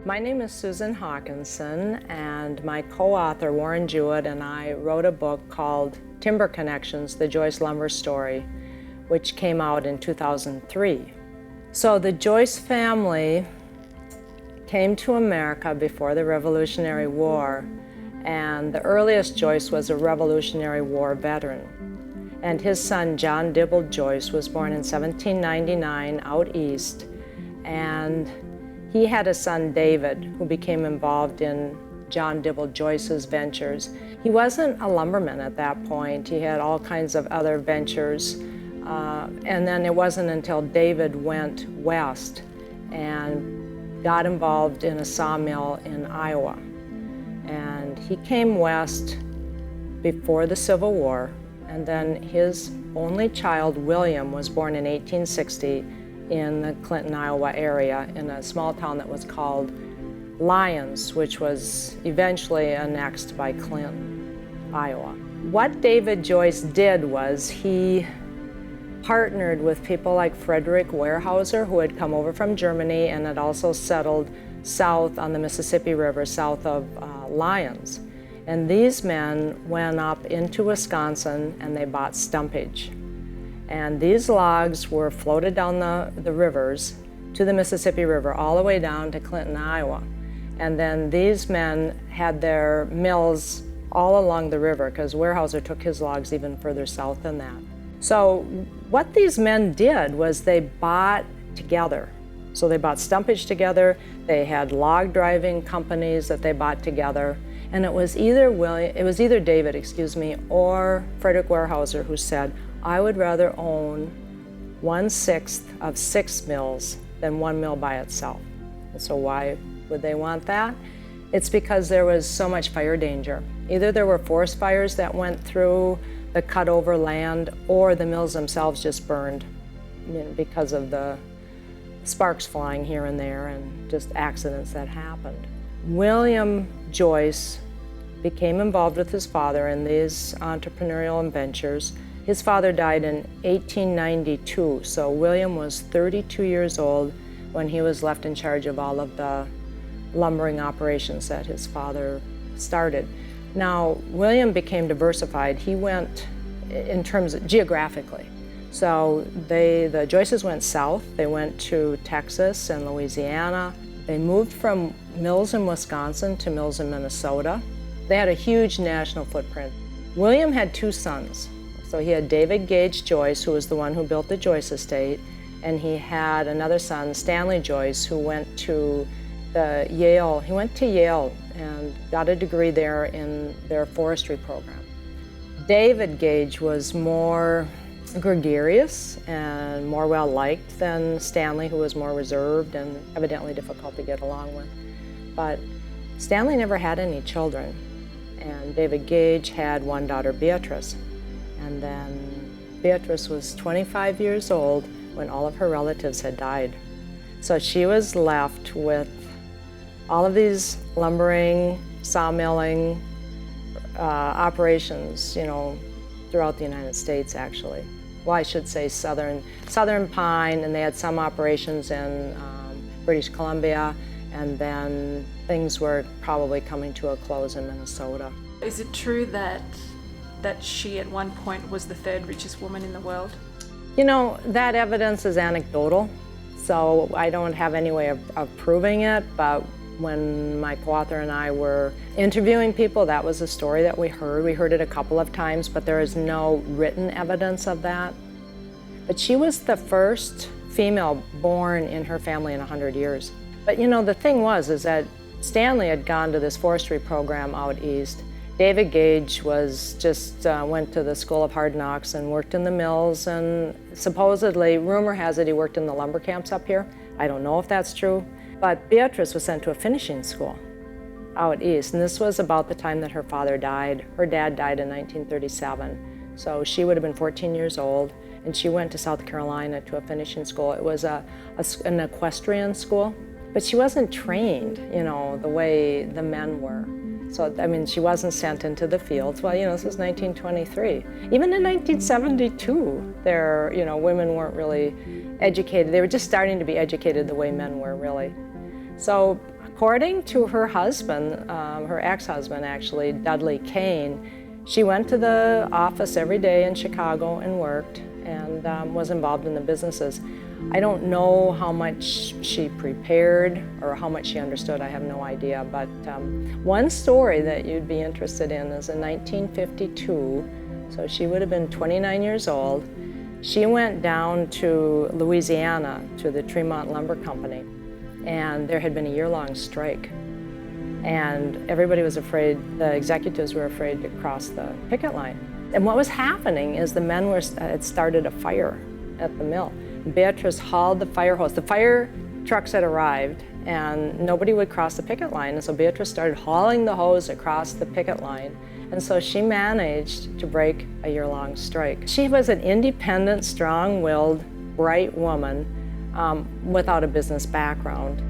My name is Susan Hawkinson, and my co-author Warren Jewett and I wrote a book called Timber Connections, the Joyce Lumber Story, which came out in 2003. So the Joyce family came to America before the Revolutionary War, and the earliest Joyce was a Revolutionary War veteran. And his son, John Dibble Joyce, was born in 1799 out east, and he had a son, David, who became involved in John Dibble Joyce's ventures. He wasn't a lumberman at that point. He had all kinds of other ventures. And then it wasn't until David went west and got involved in a sawmill in Iowa. And he came west before the Civil War, and then his only child, William, was born in 1860 in the Clinton, Iowa area in a small town that was called Lyons, which was eventually annexed by Clinton, Iowa. What David Joyce did was he partnered with people like Frederick Weyerhaeuser, who had come over from Germany and had also settled south on the Mississippi River, south of Lyons. And these men went up into Wisconsin and they bought stumpage. And these logs were floated down the rivers to the Mississippi River, all the way down to Clinton, Iowa. And then these men had their mills all along the river, because Weyerhaeuser took his logs even further south than that. So what these men did was they bought together. So they bought stumpage together, they had log driving companies that they bought together, and it was either David, or Frederick Weyerhaeuser who said, I would rather own 1/6 of 6 mills than one mill by itself. And so why would they want that? It's because there was so much fire danger. Either there were forest fires that went through the cut over land, or the mills themselves just burned, because of the sparks flying here and there and just accidents that happened. William Joyce became involved with his father in these entrepreneurial ventures. His father died in 1892, so William was 32 years old when he was left in charge of all of the lumbering operations that his father started. Now, William became diversified. He went in terms of geographically. So the Joyces went south. They went to Texas and Louisiana. They moved from mills in Wisconsin to mills in Minnesota. They had a huge national footprint. William had 2 sons. So he had David Gage Joyce, who was the one who built the Joyce estate, and he had another son, Stanley Joyce, who went to Yale. He went to Yale and got a degree there in their forestry program. David Gage was more gregarious and more well-liked than Stanley, who was more reserved and evidently difficult to get along with. But Stanley never had any children, and David Gage had one daughter, Beatrice. And then Beatrice was 25 years old when all of her relatives had died. So she was left with all of these lumbering, sawmilling operations, throughout the United States, actually. Well, I should say southern pine, and they had some operations in British Columbia, and then things were probably coming to a close in Minnesota. Is it true that she at one point was the 3rd richest woman in the world? That evidence is anecdotal, so I don't have any way of proving it, but when my co-author and I were interviewing people, that was a story that we heard. We heard it a couple of times, but there is no written evidence of that. But she was the first female born in her family in 100 years. But the thing is that Stanley had gone to this forestry program out east. David Gage went to the School of Hard Knocks and worked in the mills, and supposedly, rumor has it, he worked in the lumber camps up here. I don't know if that's true. But Beatrice was sent to a finishing school out east, and this was about the time that her father died. Her dad died in 1937, so she would have been 14 years old, and she went to South Carolina to a finishing school. It was an equestrian school, but she wasn't trained, the way the men were. So, she wasn't sent into the fields. Well, this was 1923. Even in 1972, women weren't really educated. They were just starting to be educated the way men were, really. So According to her husband, her ex-husband actually, Dudley Kane, she went to the office every day in Chicago and worked and was involved in the businesses. I don't know how much she prepared or how much she understood, I have no idea, but one story that you'd be interested in is in 1952, so she would have been 29 years old. She went down to Louisiana to the Tremont Lumber Company, and there had been a year-long strike. And everybody was afraid, the executives were afraid to cross the picket line. And what was happening is the men had started a fire at the mill. Beatrice hauled the fire hose. The fire trucks had arrived and nobody would cross the picket line. And so Beatrice started hauling the hose across the picket line. And so she managed to break a year-long strike. She was an independent, strong-willed, bright woman without a business background.